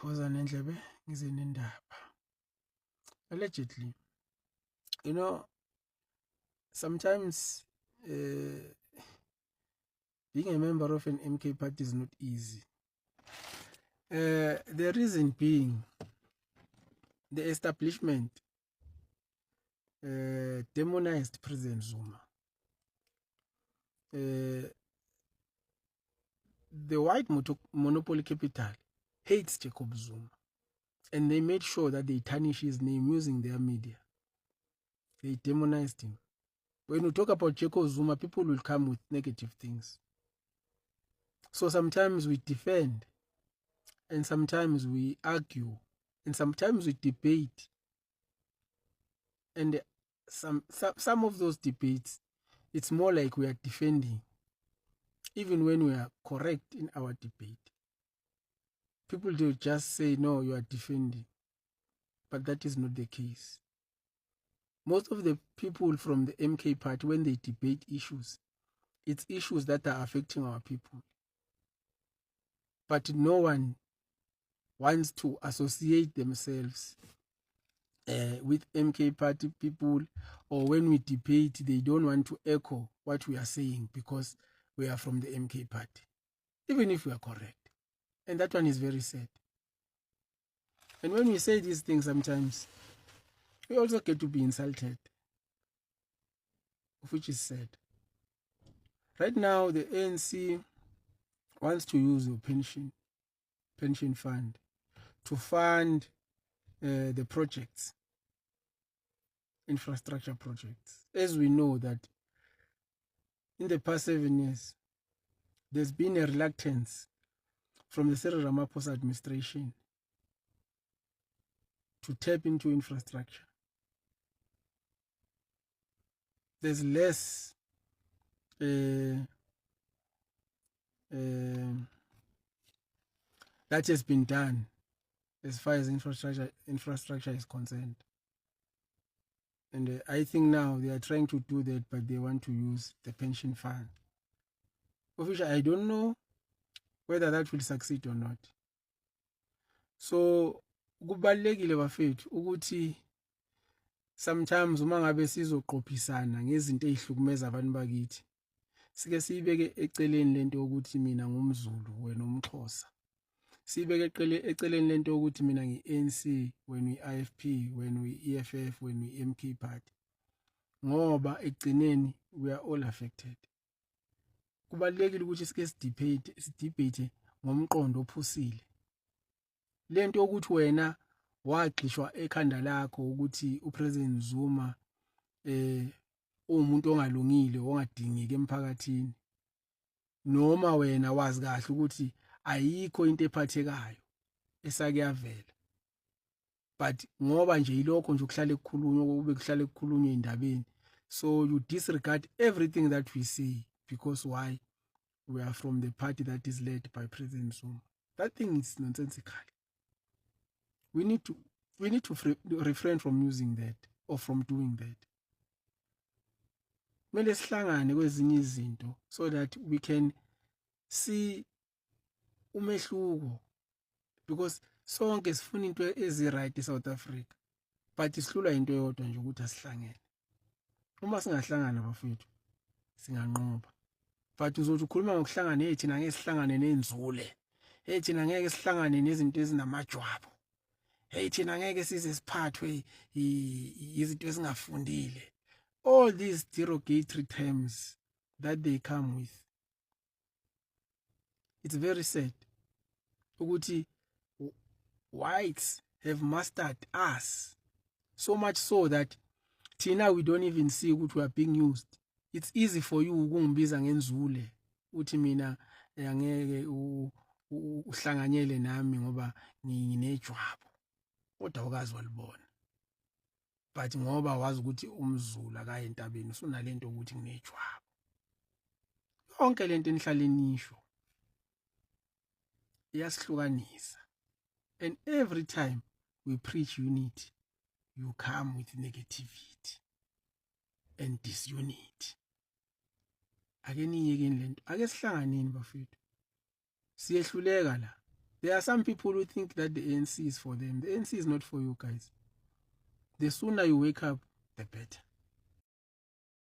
Woza nendlebe ngize nendaba. Allegedly, you know, sometimes being a member of an MK party is not easy. The reason being, the establishment demonized President Zuma. The white monopoly capital hates Jacob Zuma, and they made sure that they tarnish his name using their media. They demonized him. When you talk about Jacob Zuma, people will come with negative things. So sometimes we defend, and sometimes we argue, and sometimes we debate. And some of those debates, it's more like we are defending, even when we are correct in our debate. People do just say, no, you are defending. But that is not the case. Most of the people from the MK party, when they debate issues, it's issues that are affecting our people. But no one wants to associate themselves with MK party people, or when we debate, they don't want to echo what we are saying because we are from the MK party, even if we are correct. And that one is very sad. And when we say these things, sometimes we also get to be insulted, which is sad. Right now, the ANC wants to use the pension fund to fund the projects, infrastructure projects. As we know that in the past 7 years, there's been a reluctance from the Cyril Ramaphosa administration to tap into infrastructure. There's less that has been done as far as infrastructure is concerned. And I think now they are trying to do that, but they want to use the pension fund. Of which I don't know whether that will succeed or not. So, kubalekile bafethu ukuthi sometimes uma ngabe sizoqophisana ngezinto ezihlukumeza abantu bakithi, sike siyibeke eceleni lento ukuthi mina ngumZulu wena umXhosa. Siyibeke eceleni lento ukuthi mina ngi-ANC wena uyi-IFP wena uyi-EFF wena uyi-MK party. Ngoba ekugcineni we are all affected. Kubalekile ukuthi sike sidebate ngomqondo ophusile. Lento ukuthi wena wagxishwa ekhanda lakho ukuthi uPresident Zuma umuntu ongalungile ongadingeki emphakathini, noma wena wazi kahle ukuthi ayikho into ephathekayo esakuyavela, but ngoba nje ilokho nje kuhlale ekukhulunywa kube kuhlale ekukhulunywa indabeni, so you disregard everything that we say because why? We are from the party that is led by President Zuma. That thing is nonsensical. We need to refrain from using that or from doing that. Mele sihlangane kwezinye izinto so that we can see umehluko, because sonke sifuna into ezi-right eSouth Africa, but sihlulwa into eyodwa nje ukuthi asihlangene. Uma singahlangana bafethu singanqoba. But uzothi ukhuluma ngokuhlangana, hey thina ngeke sihlangane nenzule, hey thina ngeke sihlangane nezinto ezinamajwabu, hey thina ngeke size siphathwe izinto ezingafundile. All these derogatory terms that they come with. It's very sad ukuthi whites have mastered us so much so that thina we don't even see ukuthi we are being used. It's easy for you ukungibiza ngenzule uthi mina angeke uhlanganyele nami ngoba nginejwabu, kodwa ukazi walibona. But ngoba wazi ukuthi umZulu akaye entabeni usunalento ukuthi nginejwabu. Yonke lento enihlala enisho iyasihlukanisa, and every time we preach unity, you come with negativity and disunity. Ake niyekeni lento, ake sihlanganeni bafethu, siyehluleka la. There are some people who think that the ANC is for them. The ANC is not for you guys. The sooner you wake up, the better.